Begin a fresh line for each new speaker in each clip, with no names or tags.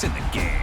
in the game.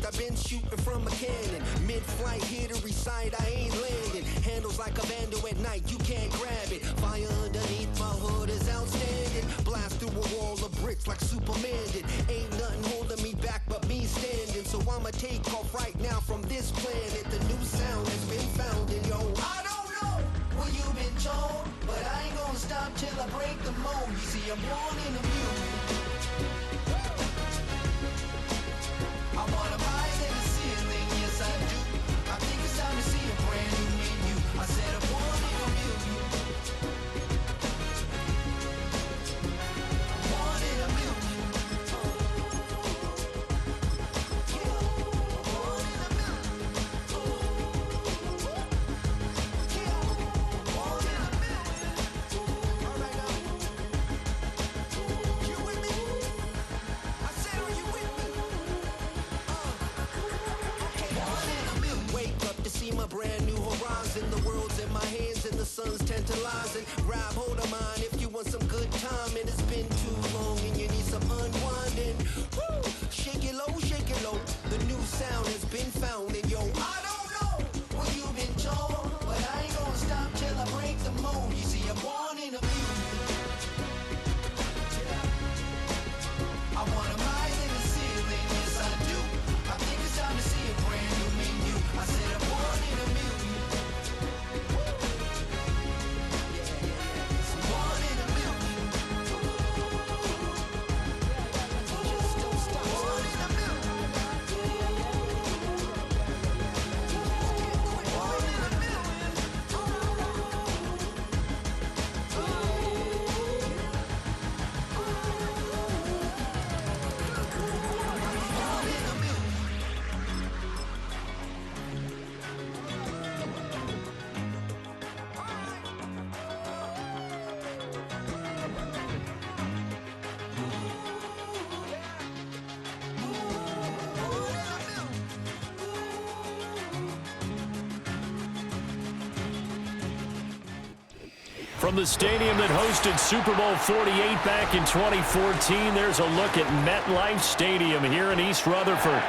I've been shooting from a cannon. Mid-flight, here to recite, I ain't landing. Handles like a vandal at night, you can't grab it. Fire underneath my hood is outstanding. Blast through a wall of bricks like Superman did. Ain't nothing holding me back but me standing. So I'ma take off right now from this planet. The new sound has been found in yo. I don't know what you've been told, but I ain't gonna stop till I break the mold. You see, I'm born in a mule. I wanna rise in the ceiling, yes I do. I think it's time to see a brand new menu. I said I'm born in a million. Born in a million. Born in a million. Born in a million. All right now. You with me? I said, are you with me? Wake up to see my brand new horizon. The world's in my hands and the sun's tantalizing. Grab hold of mine if you want some good time. And it's been too long and you need some unwinding. Woo! Shake it low, shake it low. The new sound has been found. And yo, I don't know what you've been told, but I ain't gonna stop till I break the mold. You see, I'm born in a beauty. I wanna rise in the ceiling, yes I do. I think it's time to see a brand new menu. I said I'm born in a million. I'm born in a million. Just don't stop. Born in a million. Born in a million. Born in a million.
From the stadium that hosted Super Bowl 48 back in 2014, there's a look at MetLife Stadium here in East Rutherford.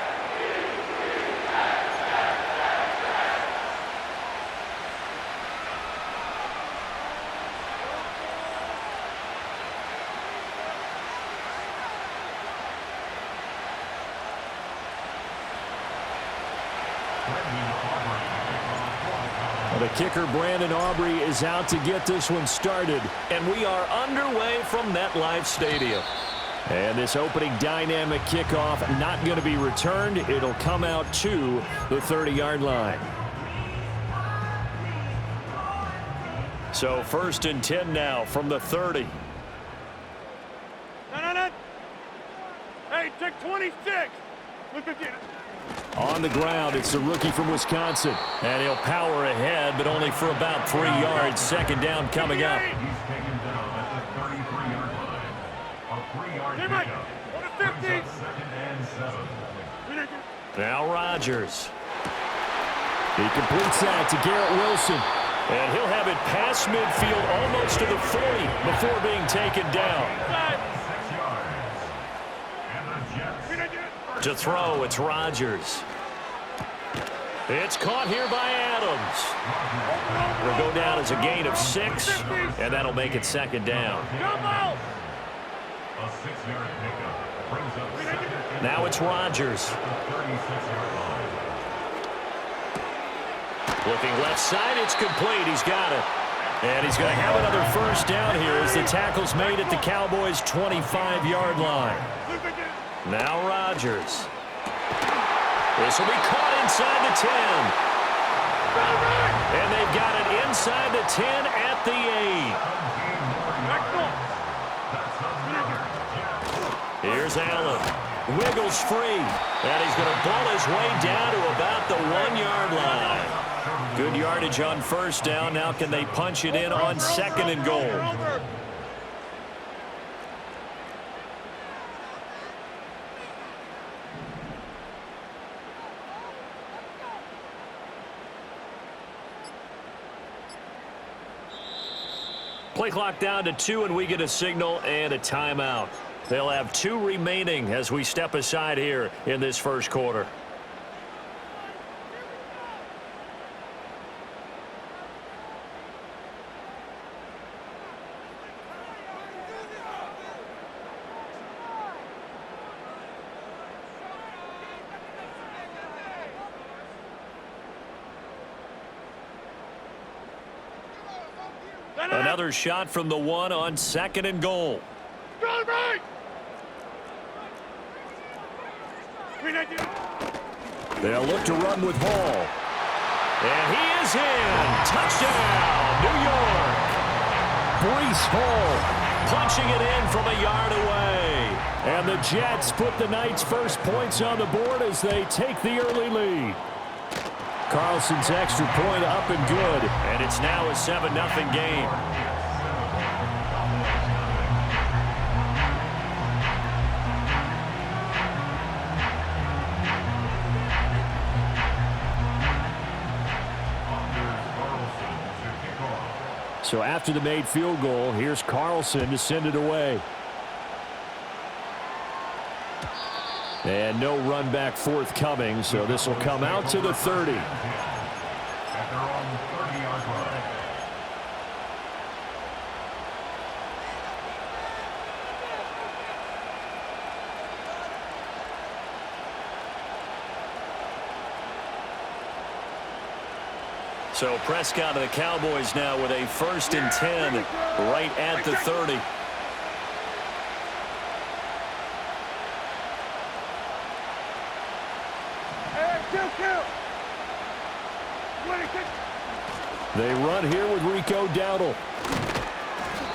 The kicker, Brandon Aubrey, is out to get this one started. And we are underway from MetLife Stadium. And this opening dynamic kickoff not going to be returned. It'll come out to the 30-yard line. So 1st and 10 now from the 30.
No. Hey, take 26. Look at it.
On the ground, it's the rookie from Wisconsin. And he'll power ahead, but only for about 3 yards. Second down coming up.
He's taken down at the 33-yard line. A 3-yard pickup. Brings up 2nd and 7.
Now Rodgers. He completes that to Garrett Wilson. And he'll have it past midfield almost to the 40 before being taken down.
6 yards. And the Jets.
To throw, it's Rodgers. It's caught here by Adams. Will go down as a gain of 6, and that'll make it second down.
A 6-yard pickup brings up second and
Now it's Rodgers.
36-yard line.
Looking left side, it's complete. He's got it. And he's going to have another first down here as the tackle's made at the Cowboys' 25-yard line. Now Rodgers. This will be caught inside the 10. And they've got it inside the 10 at the 8. Here's Allen. Wiggles free. And he's going to ball his way down to about the 1-yard line. Good yardage on first down. Now can they punch it in on second and goal? Play clock down to 2, and we get a signal and a timeout. They'll have 2 remaining as we step aside here in this first quarter. Another shot from the 1 on second and goal. They'll look to run with Hall. And he is in. Touchdown, New York. Breece Hall punching it in from a yard away. And the Jets put the Knights' first points on the board as they take the early lead. Carlson's extra point up and good, and it's now a 7-0 game. So after the made field goal, here's Carlson to send it away. And no run back forthcoming, so this will come out to the 30.
At their own 30-yard line.
So Prescott and the Cowboys now with a 1st and 10 right at the 30. They run here with Rico Dowdle.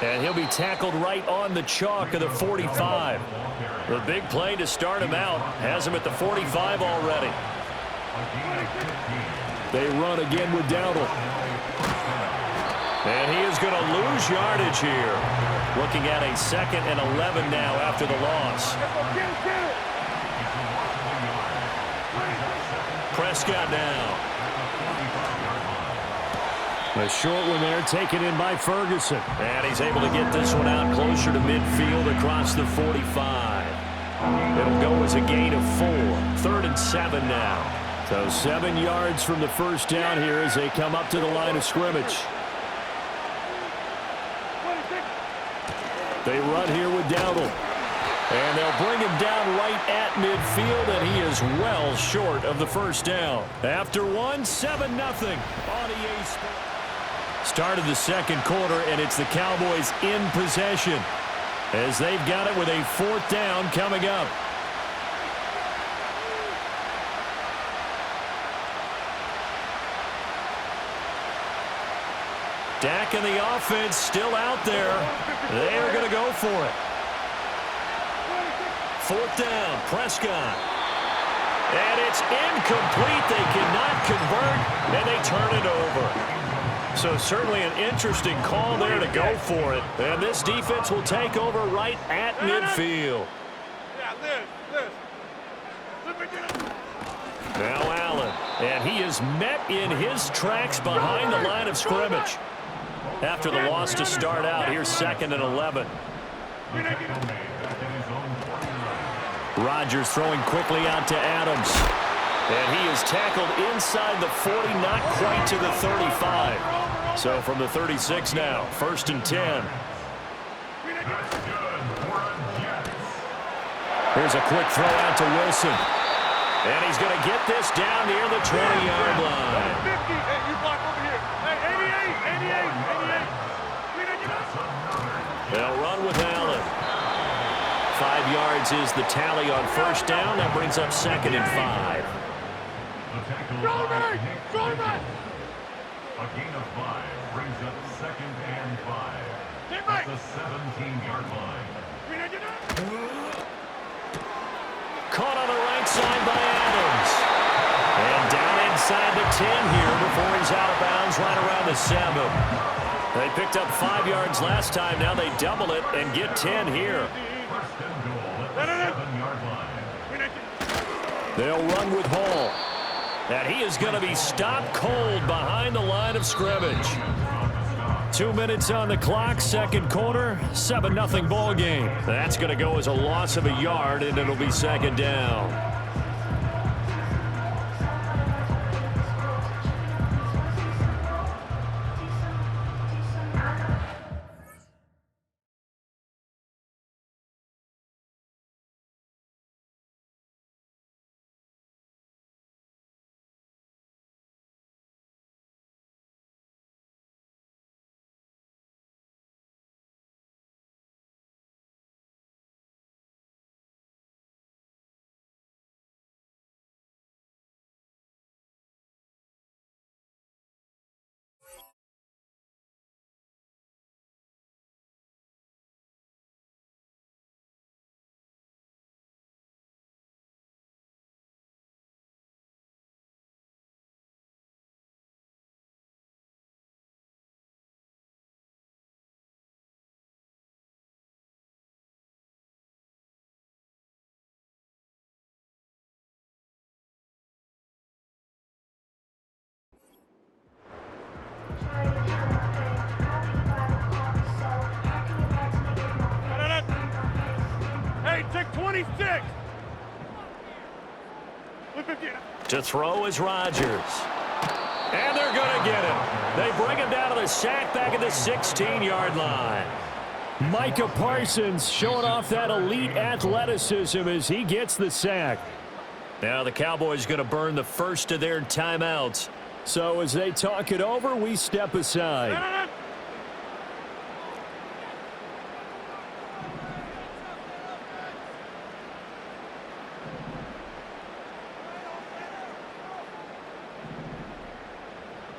And he'll be tackled right on the chalk of the 45. The big play to start him out has him at the 45 already. They run again with Dowdle. And he is going to lose yardage here. Looking at a 2nd and 11 now after the loss. Prescott now. A short one there taken in by Ferguson. And he's able to get this one out closer to midfield across the 45. It'll go as a gain of 4. 3rd and 7 now. So 7 yards from the first down here as they come up to the line of scrimmage. They run here with Dowdle. And they'll bring him down right at midfield, and he is well short of the first down. After 7-0 on EA Sports. Start of the second quarter, and it's the Cowboys in possession as they've got it with a 4th down coming up. Dak and the offense still out there. They are going to go for it. 4th down, Prescott. And it's incomplete. They cannot convert, and they turn it over. So certainly an interesting call there to go for it. And this defense will take over right at midfield. Now Allen. And he is met in his tracks behind the line of scrimmage. After the loss to start out, here's 2nd and 11. Rodgers throwing quickly out to Adams. And he is tackled inside the 40, not quite to the 35. So from the 36 now, 1st and 10. Here's a quick throw out to Wilson. And he's going to get this down near the 20-yard line.
50. Hey, you block over here. Hey, 88.
They'll run with Allen. 5 yards is the tally on 1st down. That brings up 2nd and 5.
A gain of 5 brings up 2nd and 5. At the 17-yard line.
Caught on the right side by Adams. And down inside the 10 here before he's out of bounds right around the 7. They picked up 5 yards last time. Now they double it and get 10 here.
1st and goal at the 7-yard line.
They'll run with Hall. And he is going to be stopped cold behind the line of scrimmage. 2 minutes on the clock, 2nd quarter, 7-0 ball game. That's going to go as a loss of a yard, and it'll be 2nd down.
Hey, take 26.
To throw is Rodgers. And they're going to get him. They bring him down to the sack back at the 16-yard line. Micah Parsons showing off that elite athleticism as he gets the sack. Now the Cowboys going to burn the first of their timeouts. So as they talk it over, we step aside.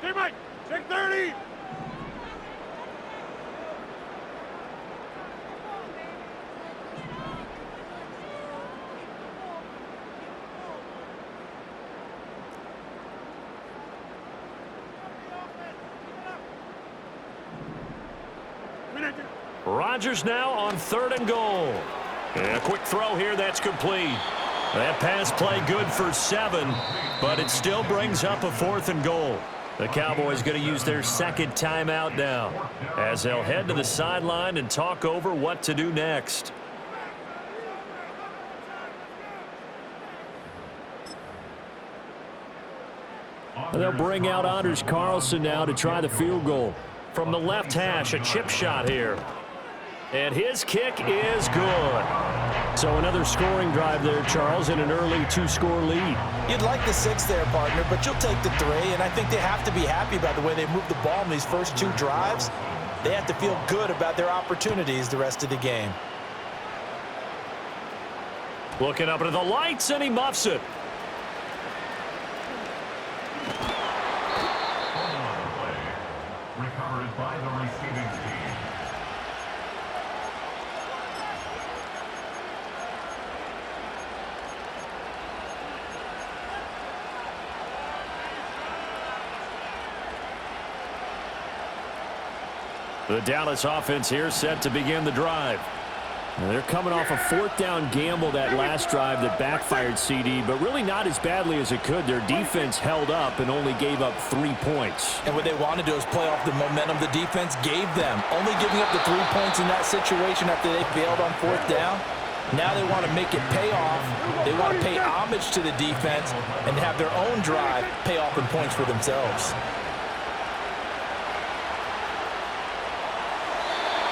Hey, Mike, take 30.
Rodgers now on 3rd and goal. And a quick throw here, that's complete. That pass play good for 7, but it still brings up a 4th and goal. The Cowboys going to use their 2nd timeout now as they'll head to the sideline and talk over what to do next. They'll bring out Anders Carlson now to try the field goal. From the left hash, a chip shot here. And his kick is good. So another scoring drive there, Charles, and an early 2-score lead.
You'd like the 6 there, partner, but you'll take the 3, and I think they have to be happy about the way they moved the ball in these first 2 drives. They have to feel good about their opportunities the rest of the game.
Looking up into the lights, and he muffs it.
Recovered by the receiving team.
The Dallas offense here set to begin the drive. And they're coming off a 4th down gamble that last drive that backfired, CD, but really not as badly as it could. Their defense held up and only gave up 3 points.
And what they want to do is play off the momentum the defense gave them. Only giving up the 3 points in that situation after they failed on 4th down, Now they want to make it pay off. They want to pay homage to the defense and have their own drive pay off in points for themselves.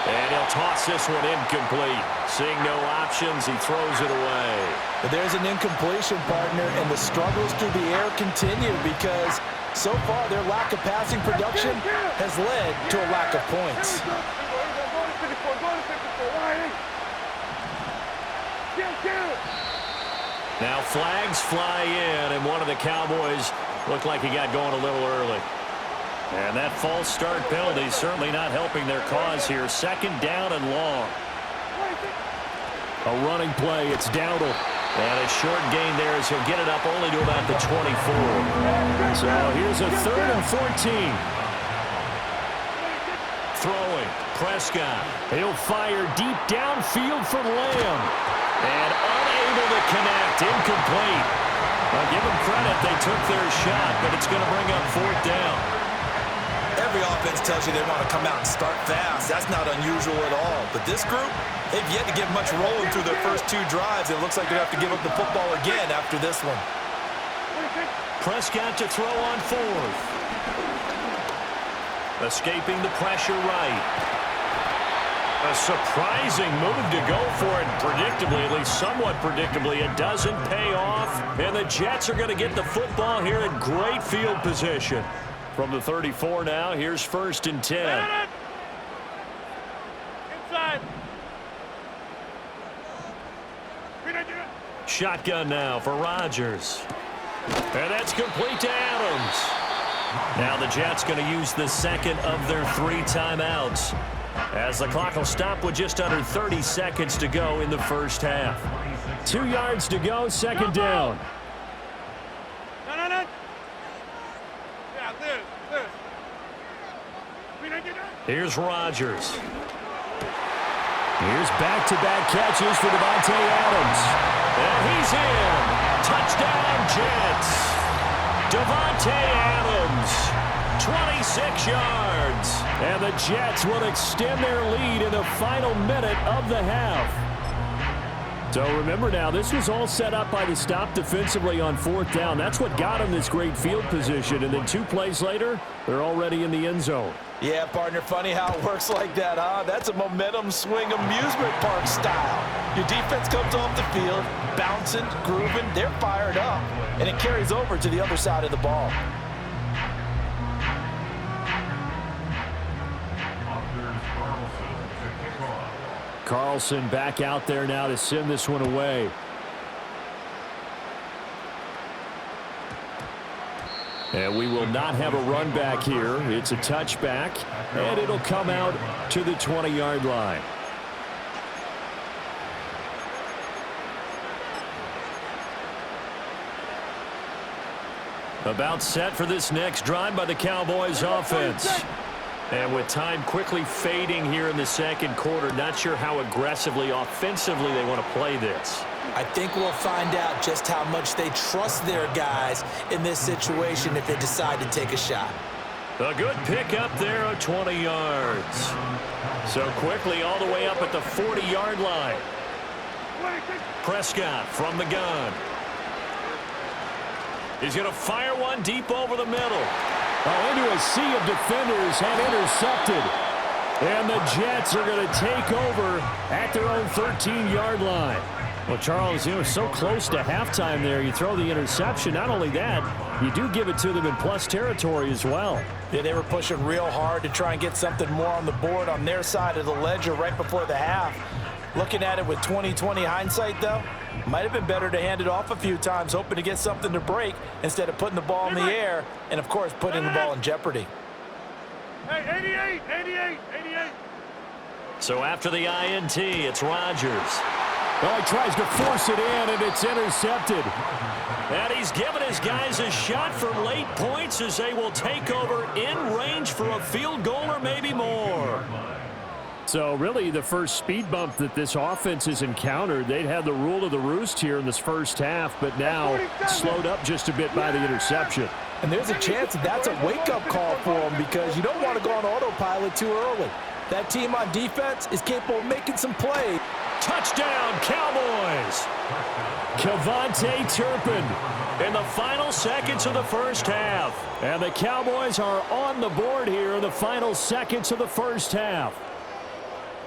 And he'll toss this one incomplete. Seeing no options, he throws it away.
But there's an incompletion, partner, and the struggles through the air continue because so far their lack of passing production has led to a lack of points.
Now flags fly in, and one of the Cowboys looked like he got going a little early. And that false start penalty certainly not helping their cause here. Second down and long.
A running play. It's Dowdle.
And a short gain there as he'll get it up only to about the 24.
So here's a 3rd and 14.
Throwing. Prescott.
He'll fire deep downfield for Lamb.
And unable to connect. Incomplete. Well, give them credit. They took their shot, but it's going to bring up 4th down.
Every offense tells you they want to come out and start fast. That's not unusual at all. But this group, they've yet to get much rolling through their first 2 drives. It looks like they have to give up the football again after this one.
Prescott to throw on 4th. Escaping the pressure right. A surprising move to go for it. Predictably, at least somewhat predictably, it doesn't pay off. And the Jets are going to get the football here in great field position. From the 34 now, here's 1st and 10.
Inside.
Shotgun now for Rodgers. And that's complete to Adams. Now the Jets going to use the second of their 3 timeouts, as the clock will stop with just under 30 seconds to go in the first half.
2 yards to go, 2nd down.
No. Yeah, this.
Here's Rodgers.
Here's back-to-back catches for Davante Adams.
And he's in. Touchdown, Jets. Davante Adams, 26 yards.
And the Jets will extend their lead in the final minute of the half. So remember now, this was all set up by the stop defensively on 4th down. That's what got them this great field position. And then 2 plays later, they're already in the end zone.
Yeah, partner, funny how it works like that, huh? That's a momentum swing amusement park style. Your defense comes off the field, bouncing, grooving, they're fired up, and it carries over to the other side of the ball.
Carlson back out there now to send this one away. And we will not have a run back here. It's a touchback, and it'll come out to the 20-yard line. About set for this next drive by the Cowboys offense. And with time quickly fading here in the second quarter, not sure how aggressively, offensively they want to play this.
I think we'll find out just how much they trust their guys in this situation if they decide to take a shot.
A good pickup there of 20 yards. So quickly all the way up at the 40-yard line. Prescott from the gun. He's going to fire one deep over the middle.
Into a sea of defenders and intercepted. And the Jets are going to take over at their own 13-yard line. Well, Charles, you were so close to halftime there. You throw the interception. Not only that, you do give it to them in plus territory as well.
Yeah, they were pushing real hard to try and get something more on the board on their side of the ledger right before the half. Looking at it with 20/20 hindsight, though, might have been better to hand it off a few times, hoping to get something to break instead of putting the ball in the air and, of course, putting the ball in jeopardy.
Hey, 88.
So after the INT, it's Rodgers.
Oh, he tries to force it in, and it's intercepted.
And he's given his guys a shot for late points as they will take over in range for a field goal or maybe more.
So really the first speed bump that this offense has encountered. They'd had the rule of the roost here in this first half, but now slowed up just a bit by the interception.
And there's a chance that's a wake-up call for them because you don't want to go on autopilot too early. That team on defense is capable of making some plays.
Touchdown, Cowboys! Cowboys. Kevontae Turpin in the final seconds of the first half. And the Cowboys are on the board here in the final seconds of the first half.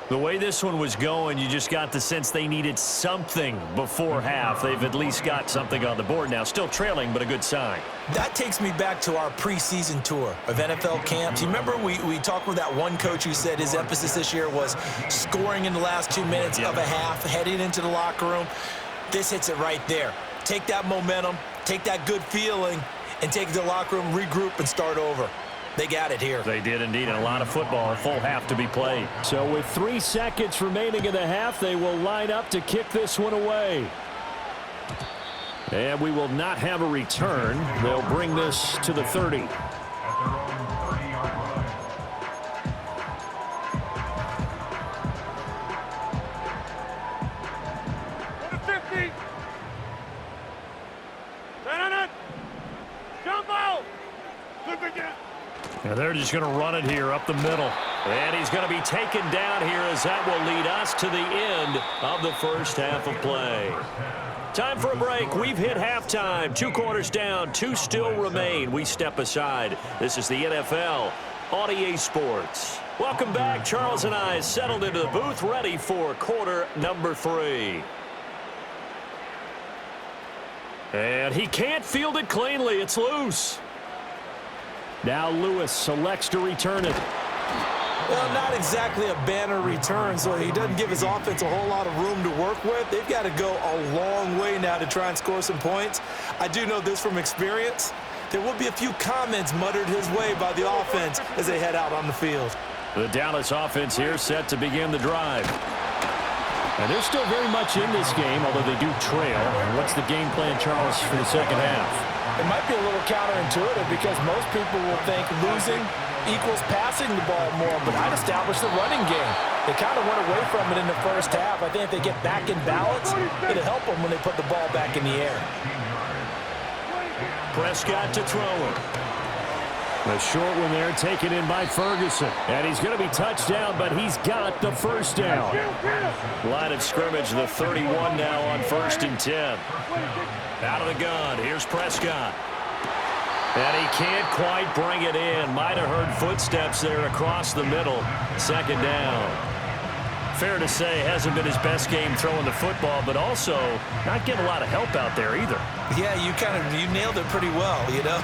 The way this one was going, you just got the sense they needed something before half. They've at least got something on the board now. Still trailing, but a good sign.
That takes me back to our preseason tour of NFL camps. You remember we talked with that one coach who said his emphasis this year was scoring in the last 2 minutes of a half, heading into the locker room. This hits it right there. Take that momentum, take that good feeling, and take it to the locker room, regroup, and start over. They got it here.
They did indeed, and a lot of football, a full half to be played.
So with 3 seconds remaining in the half, they will line up to kick this one away. And we will not have a return. They'll bring this to the 30.
At their own 30-yard line.
Go to 50. Stand on it. Jump out. Look again.
And they're just going to run it here up the middle. And he's going to be taken down here as that will lead us to the end of the first half of play. Time for a break. We've hit halftime. 2 quarters down, 2 still remain. We step aside. This is the NFL on EA Sports. Welcome back. Charles and I settled into the booth, ready for quarter number 3. And he can't field it cleanly. It's loose.
Now Lewis selects to return it.
Well, not exactly a banner return, so he doesn't give his offense a whole lot of room to work with. They've got to go a long way now to try and score some points. I do know this from experience. There will be a few comments muttered his way by the offense as they head out on the field.
The Dallas offense here set to begin the drive.
And they're still very much in this game, although they do trail. What's the game plan, Charles, for the second half?
It might be a little counterintuitive because most people will think losing equals passing the ball more, but I'd establish the running game. They kind of went away from it in the first half. I think if they get back in balance, it'll help them when they put the ball back in the air.
Prescott to throw him.
The short one there taken in by Ferguson. And he's going to be touched down, but he's got the first down.
Line of scrimmage, the 31 now on 1st and 10. Out of the gun, here's Prescott. And he can't quite bring it in. Might have heard footsteps there across the middle. 2nd down. Fair to say, hasn't been his best game throwing the football, but also not getting a lot of help out there either.
Yeah, you nailed it pretty well, you know.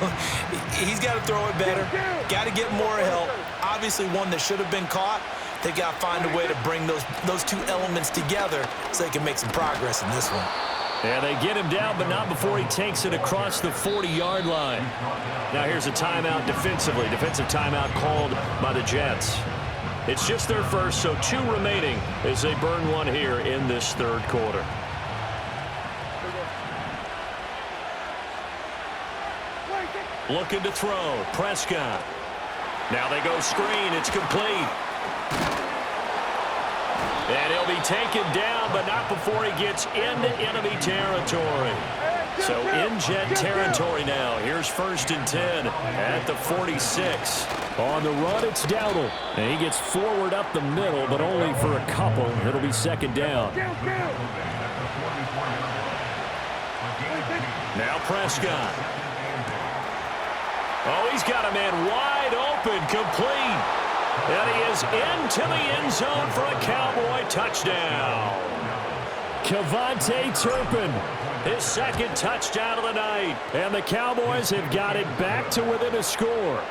He's got to throw it better. Got to get more help. Obviously one that should have been caught. They got to find a way to bring those 2 elements together so they can make some progress in this one.
And they get him down, but not before he takes it across the 40-yard line. Now here's a timeout defensively. Defensive timeout called by the Jets. It's just their first, so 2 remaining as they burn one here in this 3rd quarter. Looking to throw. Prescott. Now they go screen. It's complete. And he'll be taken down, but not before he gets into enemy territory. So in Jet territory now. Here's 1st and 10 at the 46.
On the run, it's Dowdle. And he gets forward up the middle, but only for a couple. It'll be 2nd down.
Now Prescott. Oh, he's got a man wide open, complete. And he is into the end zone for a Cowboy touchdown.
Kevontae Turpin,
His 2nd touchdown of the night.
and the Cowboys have got it back to within a score.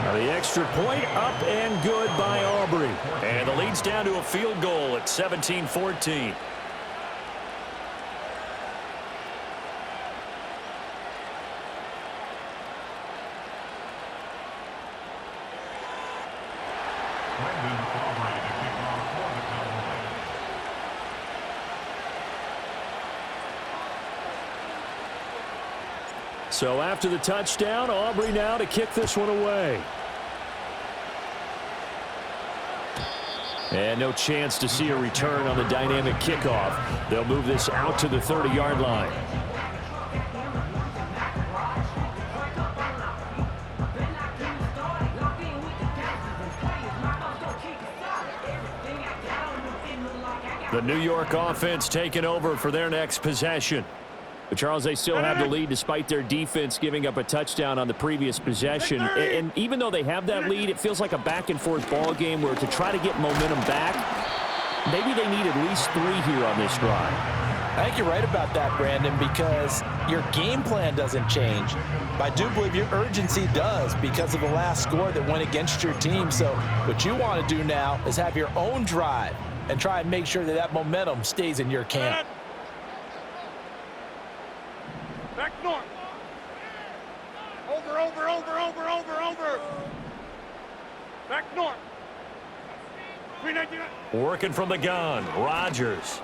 Now the extra point up and good by Aubrey. And the lead's down to a field goal at 17-14.
So after the touchdown, Aubrey now to kick this one away. And no chance to see a return on the dynamic kickoff. They'll move this out to the 30-yard line.
The New York offense taking over for their next possession.
But Charles, they still have the lead despite their defense giving up a touchdown on the previous possession. And even though they have that lead, it feels like a back-and-forth ball game where to try to get momentum back, maybe they need at least 3 here on this drive.
I think you're right about that, Brandon, because your game plan doesn't change. But I do believe your urgency does because of the last score that went against your team. So what you want to do now is have your own drive and try and make sure that that momentum stays in your camp.
Back north. Over. Back north. 399.
Working from the gun, Rodgers.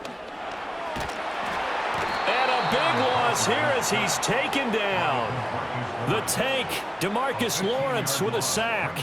And a big loss here as he's taken down. The tank, DeMarcus Lawrence with a sack.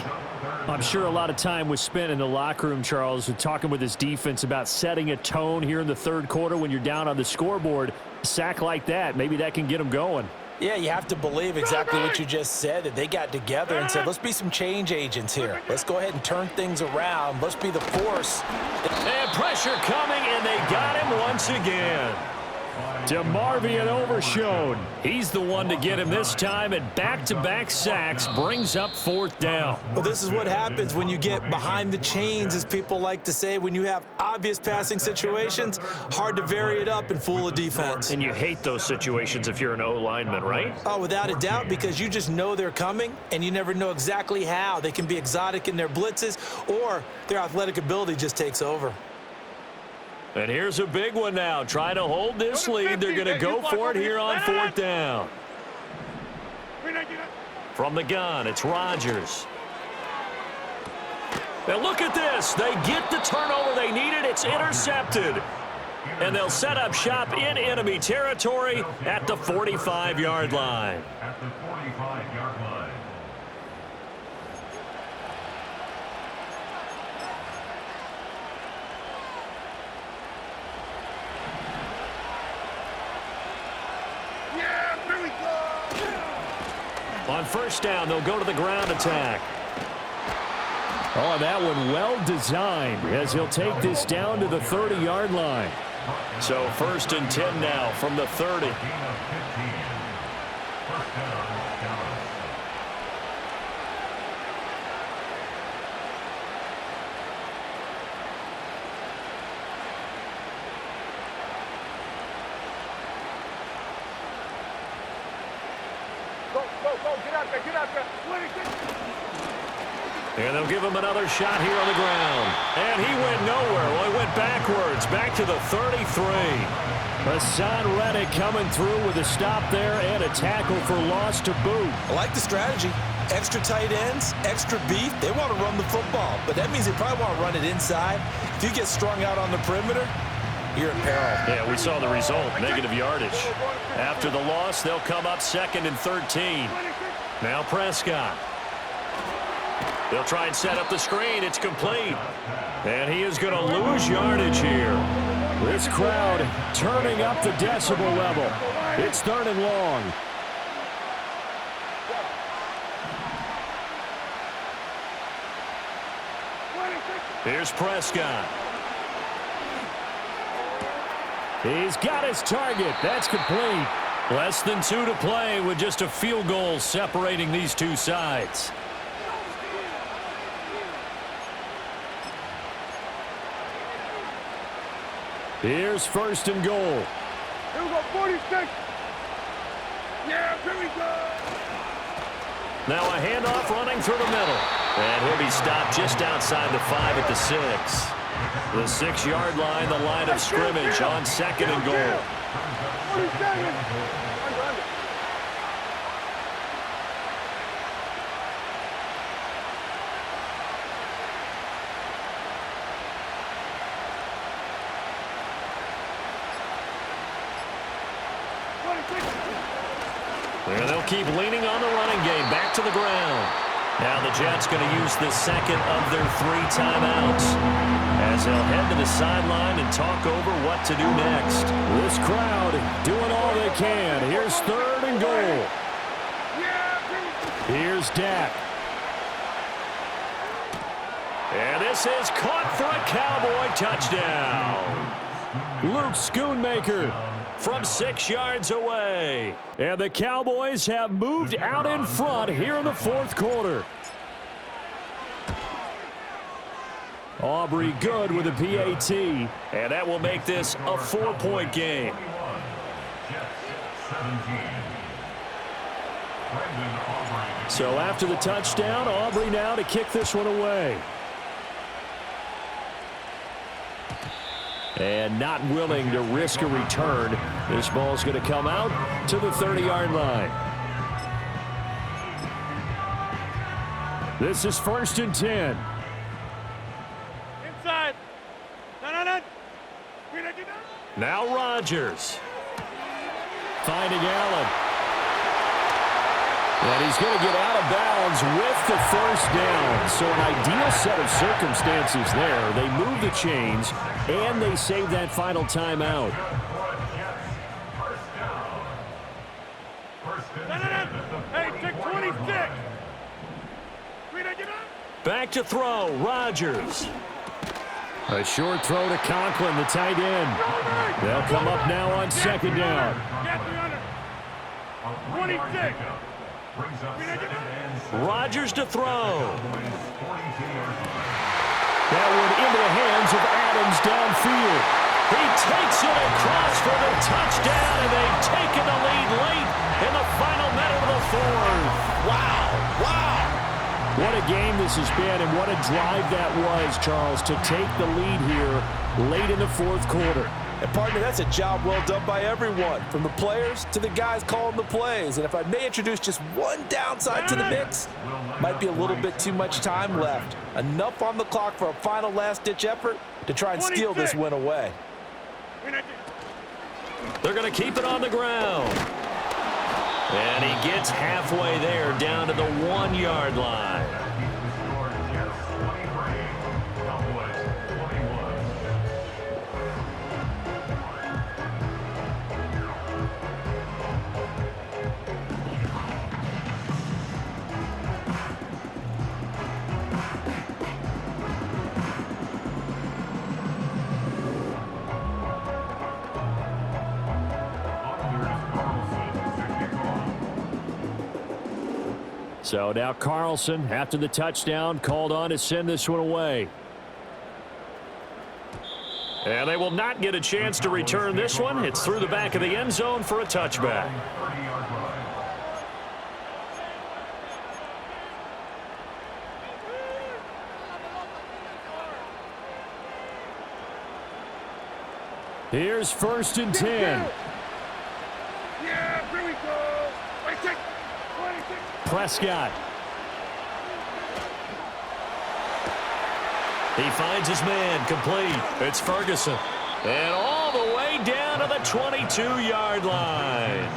I'm sure a lot of time was spent in the locker room, Charles, talking with his defense about setting a tone here in the third quarter when you're down on the scoreboard. A sack like that, maybe that can get them going.
Yeah, you have to believe exactly what you just said, that they got together and said, let's be some change agents here. Let's go ahead and turn things around. Let's be the force.
And pressure coming, and they got him once again.
DeMarvion Overshown. He's the one to get him this time, and back-to-back sacks brings up 4th down.
Well, this is what happens when you get behind the chains, as people like to say. When you have obvious passing situations, hard to vary it up and fool a defense.
And you hate those situations if you're an O-lineman, right?
Oh, without a doubt, because you just know they're coming, and you never know exactly how. They can be exotic in their blitzes, or their athletic ability just takes over.
And here's a big one now. Trying to hold this lead. They're going to go for it here on 4th down. From the gun, it's Rodgers. Now look at this. They get the turnover they needed. It's intercepted. And they'll set up shop in enemy territory at the 45-yard line.
At the 45-yard line.
On 1st down, they'll go to the ground attack.
Oh, that one well designed as he'll take this down to the 30-yard line.
So 1st and 10 now from the 30.
Gain of 15. 1st down, Dallas.
Go, get out there.
And they'll give him another shot here on the ground. And he went nowhere. Well, he went backwards, back to the 33.
Hassan Reddick coming through with a stop there and a tackle for loss to boot.
I like the strategy. Extra tight ends, extra beef. They want to run the football, but that means they probably want to run it inside. If you get strung out on the perimeter, you're in peril.
Yeah, we saw the result, negative yardage. After the loss, they'll come up 2nd and 13. Now Prescott. They'll try and set up the screen. It's complete. And he is going to lose yardage here.
This crowd turning up the decibel level. It's 3rd and long.
Here's Prescott.
He's got his target. That's complete.
Less than 2 to play with just a field goal separating these two sides.
Here's 1st and goal.
Here we go, 46. Yeah, here we go.
Now a handoff running through the middle. And he'll be stopped just outside the 5 at the 6. The 6-yard line, the line of scrimmage on 2nd and goal.
47.
And they'll keep leaning on the running game. Back to the ground. Now the Jets going to use the 2nd of their 3 timeouts as they'll head to the sideline and talk over what to do next.
This crowd doing all they can. Here's 3rd and goal. Here's Dak.
And this is caught for a Cowboy touchdown.
Luke Schoonmaker.
From 6 yards away.
And the Cowboys have moved out in front here in the fourth quarter. Aubrey good with a PAT.
And that will make this a 4-point game.
So after the touchdown, Aubrey now to kick this one away. And not willing to risk a return. This ball's going to come out to the 30-yard line. This is 1st and 10.
Inside. No.
Now Rodgers.
Finding Allen. And he's going to get out of bounds with the first down. So an ideal set of circumstances there. They move the chains, and they save that final timeout.
No. Hey, take 26.
Back to throw. Rodgers.
A short throw to Conklin, the tight end. They'll come up now on 2nd down.
Get 26.
Rodgers to throw.
That one into the hands of Adams downfield.
He takes it across for the touchdown, and they've taken the lead late in the final minute of the fourth.
Wow.
What a game this has been, and what a drive that was, Charles, to take the lead here late in the fourth quarter.
And partner, that's a job well done by everyone, from the players to the guys calling the plays. And if I may introduce just one downside to the mix, might be a little bit too much time left. Enough on the clock for a final last-ditch effort to try and steal this win away.
They're going to keep it on the ground. And he gets halfway there, down to the 1-yard line.
So now Carlson, after the touchdown, called on to send this one away.
And they will not get a chance to return this one. It's through the back of the end zone for a touchback.
Here's 1st and 10.
Yeah, here we go. 26.
Prescott.
He finds his man, complete. It's Ferguson. And all the way down to the 22-yard line.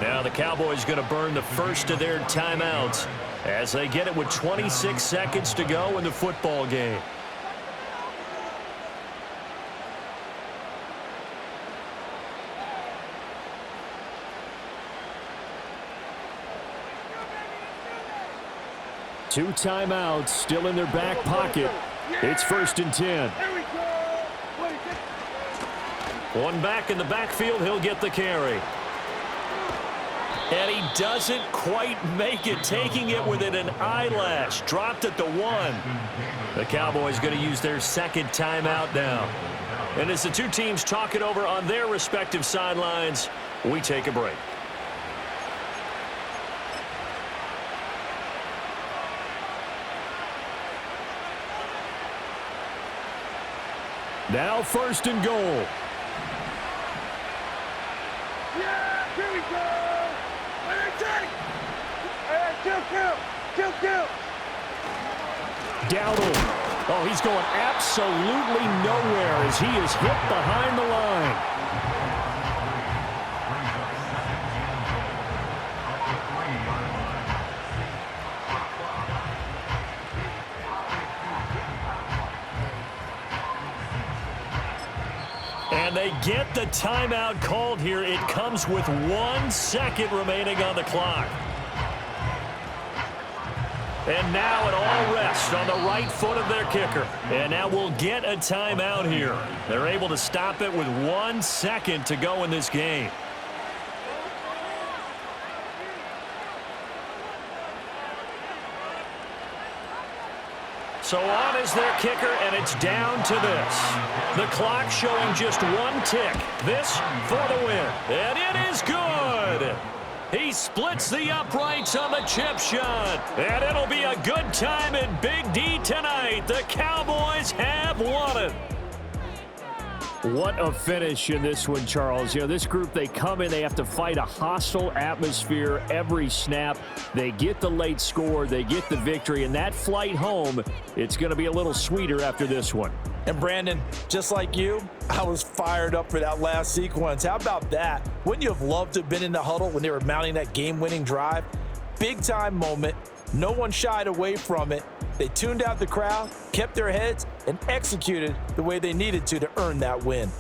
Now the Cowboys going to burn the first of their timeouts as they get it with 26 seconds to go in the football game.
Two timeouts still in their back pocket. It's 1st and 10.
One back in the backfield, he'll get the carry. And he doesn't quite make it, taking it within an eyelash. Dropped at the 1. The Cowboys going to use their second timeout now. And as the two teams talk it over on their respective sidelines, we take a break.
Now 1st and goal.
Yeah, here we go. Kill.
Dowdle. Oh, he's going absolutely nowhere as he is hit behind the line.
And they get the timeout called here. It comes with 1 second remaining on the clock. And now it all rests on the right foot of their kicker. And now we'll get a timeout here. They're able to stop it with 1 second to go in this game. So on is their kicker, and it's down to this. The clock showing just 1 tick. This for the win. And it is good. He splits the uprights on the chip shot. And it'll be a good time in Big D tonight. The Cowboys have won it.
What a finish in this one, Charles. You know, this group, they come in, they have to fight a hostile atmosphere every snap. They get the late score, they get the victory, and that flight home, it's going to be a little sweeter after this one.
And Brandon, just like you, I was fired up for that last sequence. How about that? Wouldn't you have loved to have been in the huddle when they were mounting that game-winning drive? Big-time moment. No one shied away from it. They tuned out the crowd, kept their heads, and executed the way they needed to earn that win.